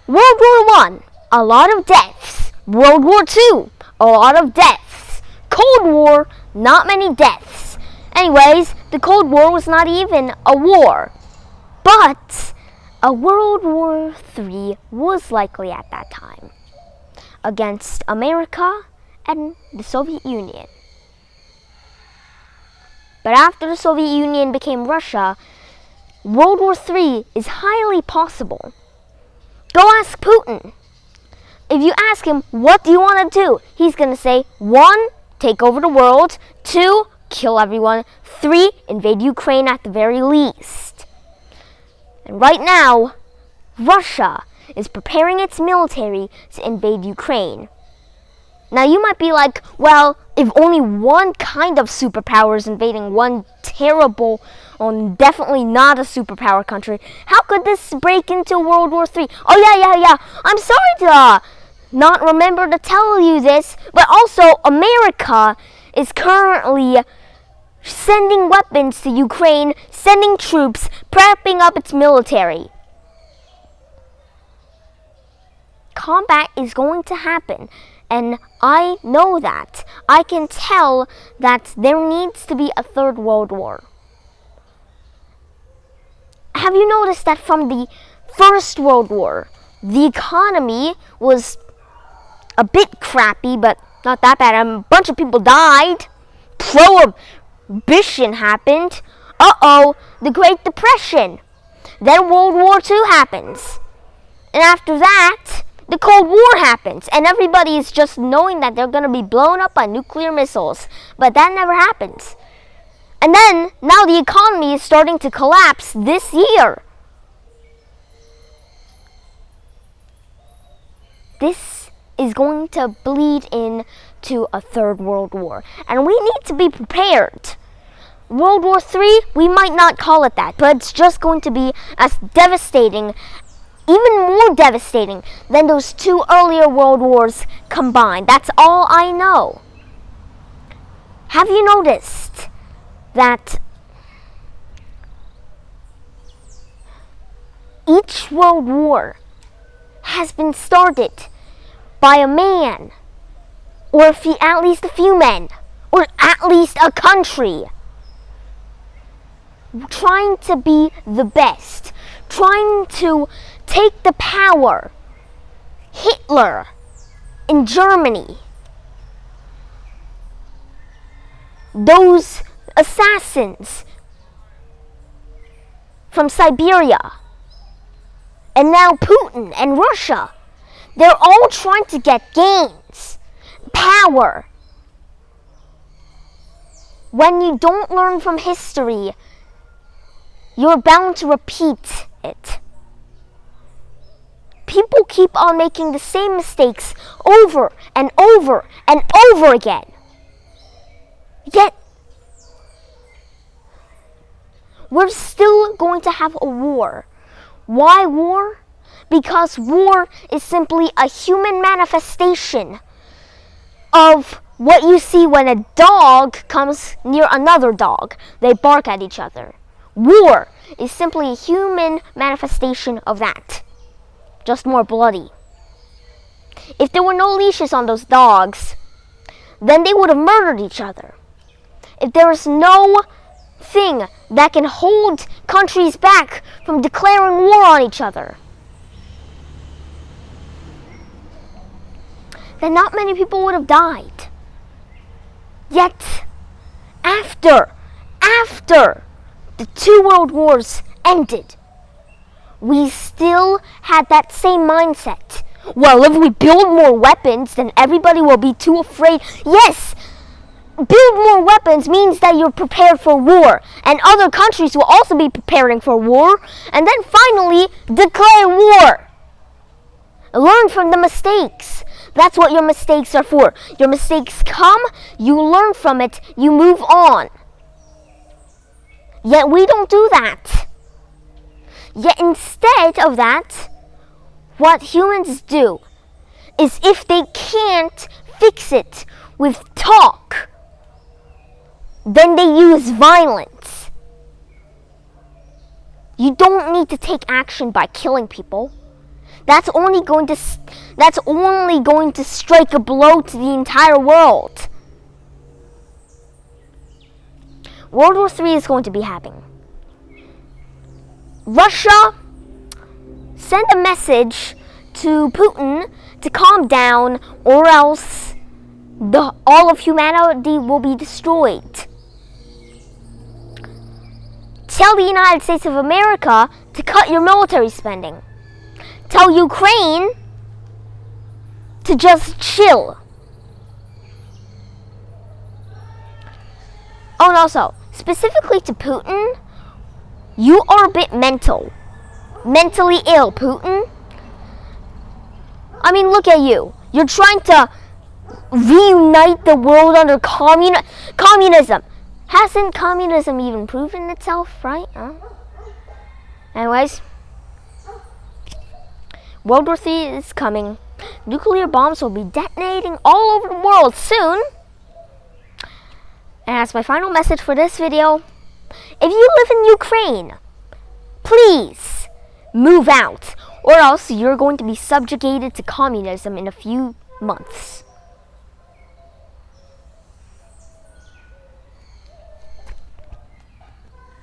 World War One, a lot of deaths. World War Two, a lot of deaths. Cold War, not many deaths. Anyways, the Cold War was not even a war. But a World War III was likely at that time against America and the Soviet Union. But after the Soviet Union became Russia, World War III is highly possible. Go ask Putin. If you ask him, what do you want to do? He's going to say, 1, take over the world. 2, kill everyone. 3, invade Ukraine at the very least. And right now, Russia is preparing its military to invade Ukraine. Now you might be like, well, if only one kind of superpower is invading one terrible, definitely not a superpower country, how could this break into World War III? Oh yeah. I'm sorry to not remember to tell you this, but also America is currently sending weapons to Ukraine, sending troops, prepping up its military. Combat is going to happen, and I know that. I can tell that there needs to be a third world war. Have you noticed that from the First World War, the economy was a bit crappy, but not that bad. A bunch of people died. Prohibition happened. The Great Depression. Then World War II happens. And after that, the Cold War happens. And everybody is just knowing that they're going to be blown up by nuclear missiles. But that never happens. And then, now the economy is starting to collapse this year. This is going to bleed into a third world war. And we need to be prepared. World War III, we might not call it that, but it's just going to be as devastating, even more devastating than those 2 earlier world wars combined. That's all I know. Have you noticed that each world war has been started by a man, or at least a few men, or at least a country, trying to be the best, trying to take the power. Hitler in Germany, those assassins from Siberia, and now Putin and Russia, they're all trying to get gains, power. When you don't learn from history, you're bound to repeat it. People keep on making the same mistakes over and over and over again. Yet, we're still going to have a war. Why war? Because war is simply a human manifestation of what you see when a dog comes near another dog. They bark at each other. War is simply a human manifestation of that. Just more bloody. If there were no leashes on those dogs, then they would have murdered each other. If there is no thing that can hold countries back from declaring war on each other, then not many people would have died. Yet, after the 2 world wars ended, we still had that same mindset. Well, if we build more weapons, then everybody will be too afraid. Yes! Build more weapons means that you're prepared for war, and other countries will also be preparing for war, and then finally declare war. Learn from the mistakes. That's what your mistakes are for. Your mistakes come, you learn from it, you move on. Yet we don't do that. Yet instead of that, what humans do is, if they can't fix it with talk, then they use violence. You don't need to take action by killing people. That's only going to strike a blow to the entire world. World War III is going to be happening. Russia send a message to Putin to calm down, or else all of humanity will be destroyed. Tell the United States of America to cut your military spending. Tell Ukraine to just chill. Oh, and also, specifically to Putin, you are a bit mentally ill, Putin. I mean, look at you. You're trying to reunite the world under communism. Hasn't communism even proven itself, right? Anyways, World War III is coming. Nuclear bombs will be detonating all over the world soon. And as my final message for this video, if you live in Ukraine, please move out, or else you're going to be subjugated to communism in a few months.